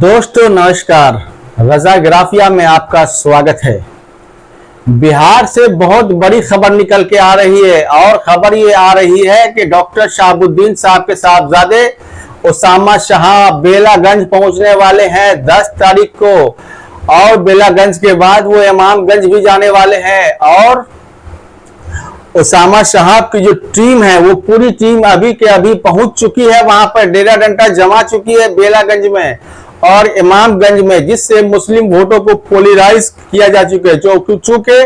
दोस्तों नमस्कार। रजा ग्राफिया में आपका स्वागत है। बिहार से बहुत बड़ी खबर निकल के आ रही है और खबर ये आ रही है कि डॉक्टर शहाबुद्दीन साहब के साहबजादे उसामा शाह बेलागंज पहुंचने वाले हैं 10 तारीख को और बेलागंज के बाद वो इमामगंज भी जाने वाले हैं। और उसामा शाह की जो टीम है वो पूरी टीम अभी के अभी पहुंच चुकी है, वहां पर डेरा डंडा जमा चुकी है बेलागंज में और इमामगंज में, जिससे मुस्लिम वोटों को पोलराइज किया जा चुका है। जो चूंकि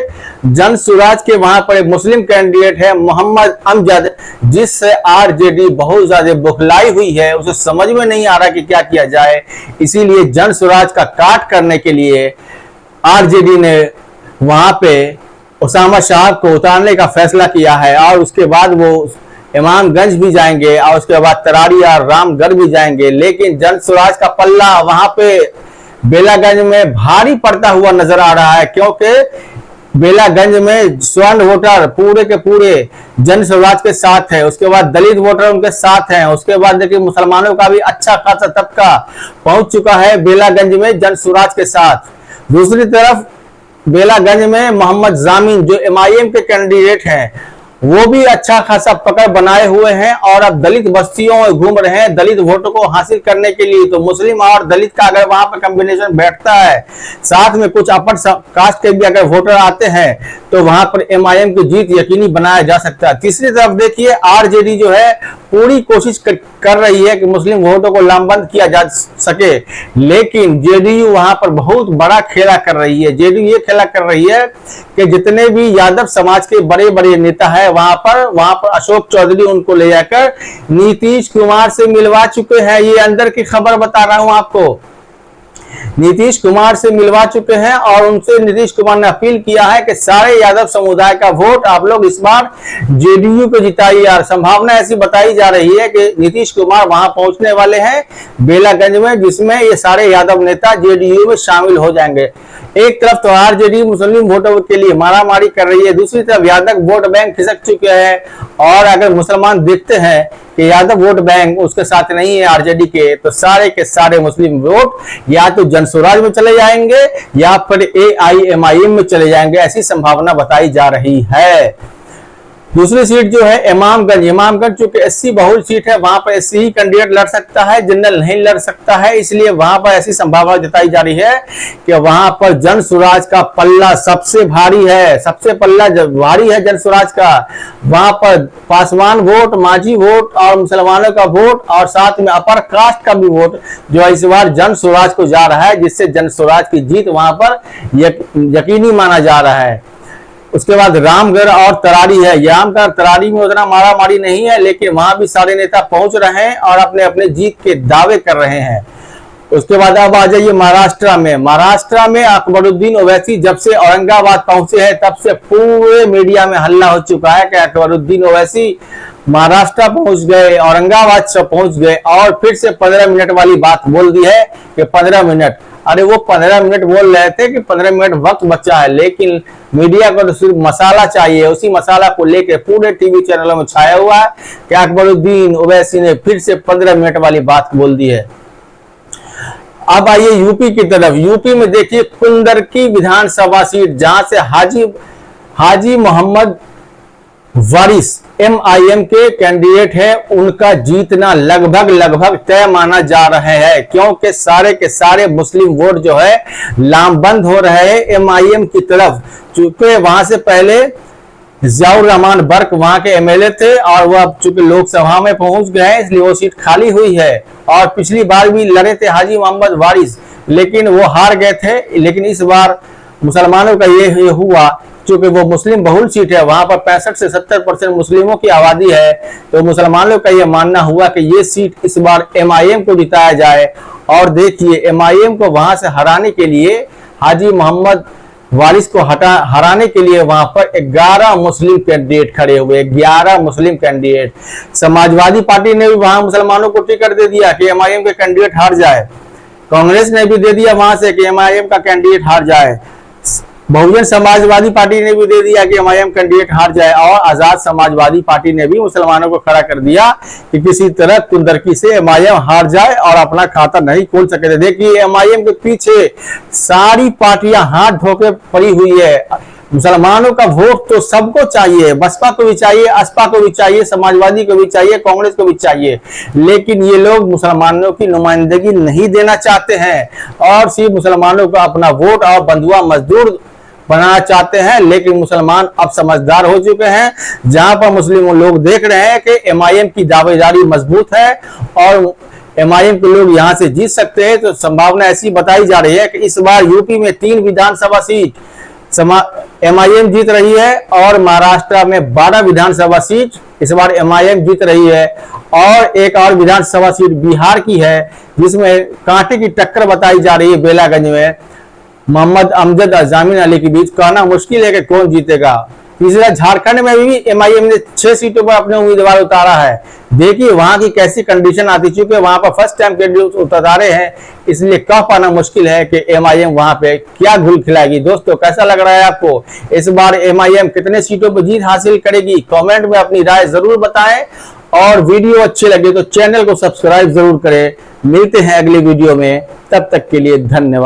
जन सुराज के वहां पर एक मुस्लिम कैंडिडेट है मोहम्मद अमजद, जिससे आरजेडी बहुत ज्यादा बुखलाई हुई है, उसे समझ में नहीं आ रहा कि क्या किया जाए। इसीलिए जन सुराज का काट करने के लिए आरजेडी ने वहां पे उसामा शाह को उतारने का फैसला किया है और उसके बाद वो इमामगंज भी जाएंगे और उसके बाद तरारी और रामगढ़ भी जाएंगे। लेकिन जन स्वराज का पल्ला वहां पे बेलागंज में भारी पड़ता हुआ नजर आ रहा है, क्योंकि बेलागंज में स्वर्ण वोटर पूरे के पूरे जन स्वराज के साथ है, उसके बाद दलित वोटर उनके साथ हैं, उसके बाद देखिए मुसलमानों का भी अच्छा खासा तबका पहुंच चुका है बेलागंज में जन स्वराज के साथ। दूसरी तरफ बेलागंज में मोहम्मद जामिन जो एमआईएम के कैंडिडेट हैं वो भी अच्छा खासा पकड़ बनाए हुए हैं और अब दलित बस्तियों में घूम रहे हैं दलित वोटों को हासिल करने के लिए। तो मुस्लिम और दलित का अगर वहां पर कॉम्बिनेशन बैठता है, साथ में कुछ अपर कास्ट के भी अगर वोटर आते हैं, तो वहां पर एमआईएम की जीत यकीनी बनाया जा सकता है। तीसरी तरफ देखिए आरजेडी जो है पूरी कोशिश कर रही है कि मुस्लिम वोटों को लामबंद किया जा सके, लेकिन जेडीयू वहां पर बहुत बड़ा खेला कर रही है। जेडीयू ये खेला कर रही है कि जितने भी यादव समाज के बड़े बड़े नेता है वहां पर अशोक चौधरी उनको ले जाकर नीतीश कुमार से मिलवा चुके हैं। ये अंदर की खबर बता रहा हूं आपको, नीतीश कुमार से मिलवा चुके हैं और उनसे नीतीश कुमार ने अपील किया है कि सारे यादव समुदाय का वोट आप लोग इस बार जेडीयू को जिताइए। यार संभावना ऐसी बताई जा रही है कि नीतीश कुमार वहां पहुंचने वाले हैं बेलागंज में, जिसमें ये सारे यादव नेता जेडीयू में शामिल हो जाएंगे। एक तरफ तो आरजेडी मुस्लिम वोटों के लिए मारामारी कर रही है, दूसरी तरफ यादव वोट बैंक खिसक चुके हैं और अगर मुसलमान देखते हैं कि यादव वोट बैंक उसके साथ नहीं है आरजेडी के, तो सारे के सारे मुस्लिम वोट या तो जन स्वराज में चले जाएंगे या फिर एआईएमआईएम में चले जाएंगे, ऐसी संभावना बताई जा रही है। दूसरी सीट जो है इमामगंज चूंकि एससी बहुल सीट है, वहां पर एससी ही कैंडिडेट लड़ सकता है, जनरल नहीं लड़ सकता है, इसलिए वहां पर ऐसी संभावना जताई जा रही है कि वहां पर जन स्वराज का पल्ला सबसे भारी है, सबसे पल्ला भारी है जन स्वराज का। वहां पर पासवान वोट, माझी वोट और मुसलमानों का वोट और साथ में अपर कास्ट का भी वोट जो इस बार जन स्वराज को जा रहा है, जिससे जन स्वराज की जीत वहां पर यकीनी माना जा रहा है। उसके बाद रामगढ़ और तरारी है। रामगढ़ तरारी में उतना मारामारी नहीं है, लेकिन वहां भी सारे नेता पहुंच रहे हैं और अपने अपने जीत के दावे कर रहे हैं। उसके बाद अब आ जाइए महाराष्ट्र में अकबरुद्दीन ओवैसी जब से औरंगाबाद पहुंचे हैं तब से पूरे मीडिया में हल्ला हो चुका है कि अकबरुद्दीन ओवैसी महाराष्ट्र पहुंच गए, औरंगाबाद से पहुंच गए और फिर से 15 मिनट वाली बात बोल दी है कि 15 मिनट। अरे वो 15 मिनट बोल रहे थे कि 15 मिनट वक्त बचा है, लेकिन मीडिया को तो सिर्फ मसाला चाहिए। उसी मसाला को लेकर पूरे टीवी चैनलों में छाया हुआ है कि अकबरुद्दीन ओवैसी ने फिर से 15 मिनट वाली बात बोल दी है। अब आइए यूपी की तरफ। यूपी में देखिए कुंदर की विधानसभा सीट, जहां से हाजी मोहम्मद वारिस एमआईएम के कैंडिडेट है, उनका जीतना लगभग तय माना जा रहा है, क्योंकि सारे के सारे मुस्लिम वोट जो है लामबंद हो रहे हैं एमआईएम की तरफ। चूंकि वहां से पहले जियाउर रहमान बर्क वहां के एमएलए थे और वह अब चूंकि लोकसभा में पहुंच गए हैं, इसलिए वो सीट खाली हुई है। और पिछली बार भी लड़े थे हाजी मोहम्मद वारिस, लेकिन वो हार गए थे। लेकिन इस बार मुसलमानों का ये हुआ, चूंकि वो मुस्लिम बहुल सीट है, वहां पर 65 से 70% मुस्लिमों की आबादी है, तो मुसलमानों का ये मानना हुआ कि ये सीट इस बार एमआईएम को जिताया जाए। और देखिए एमआईएम को वहां से हराने के लिए, हाजी मोहम्मद वारिस को हराने के लिए वहां पर 11 मुस्लिम कैंडिडेट खड़े हुए, 11 मुस्लिम कैंडिडेट। समाजवादी पार्टी ने भी वहां मुसलमानों को टिकट दे दिया कि एमआईएम के कैंडिडेट हार जाए। कांग्रेस ने भी दे दिया वहां से कि एमआईएम का कैंडिडेट हार जाए। बहुजन समाजवादी पार्टी ने भी दे दिया कि एमआईएम कैंडिडेट हार जाए, और आजाद समाजवादी पार्टी ने भी मुसलमानों को खड़ा कर दिया कि किसी तरह कुंदरकी से एमआईएम हार जाए और अपना खाता नहीं खोल सके। देखिए एमआईएम के पीछे सारी पार्टियां हाथ धोके पड़ी हुई है। मुसलमानों का वोट तो सबको चाहिए, बसपा को भी चाहिए, असपा को भी चाहिए, समाजवादी को भी चाहिए, कांग्रेस को भी चाहिए, लेकिन ये लोग मुसलमानों की नुमाइंदगी नहीं देना चाहते हैं और सिर्फ मुसलमानों को अपना वोट और बंधुआ मजदूर बनाना चाहते हैं। लेकिन मुसलमान अब समझदार हो चुके हैं। जहां पर मुस्लिम लोग देख रहे हैं कि एमआईएम की दावेदारी मजबूत है और एमआईएम के लोग यहां से जीत सकते हैं, तो संभावना ऐसी बताई जा रही है कि इस बार यूपी में 3 विधानसभा सीट एमआईएम जीत रही है और महाराष्ट्र में 12 विधानसभा सीट इस बार एमआईएम जीत रही है, और एक और विधानसभा सीट बिहार की है जिसमें कांटे की टक्कर बताई जा रही है। बेलागंज में मोहम्मद अमजद और जामिन अली के बीच, कहना मुश्किल है कि कौन जीतेगा। तीसरा झारखंड में भी एमआईएम ने 6 सीटों पर अपने उम्मीदवार उतारा है। देखिए वहां की कैसी कंडीशन आती, चुकी वहां पर फर्स्ट टाइम कैंडिडेट उतारे हैं, इसलिए कह पाना मुश्किल है कि एमआईएम वहां पे क्या घुल खिलाएगी। दोस्तों कैसा लग रहा है आपको, इस बार एमआईएम कितने सीटों पर जीत हासिल करेगी? कमेंट में अपनी राय जरूर बताएं, और वीडियो अच्छी लगे तो चैनल को सब्सक्राइब जरूर करें। मिलते हैं अगली वीडियो में, तब तक के लिए धन्यवाद।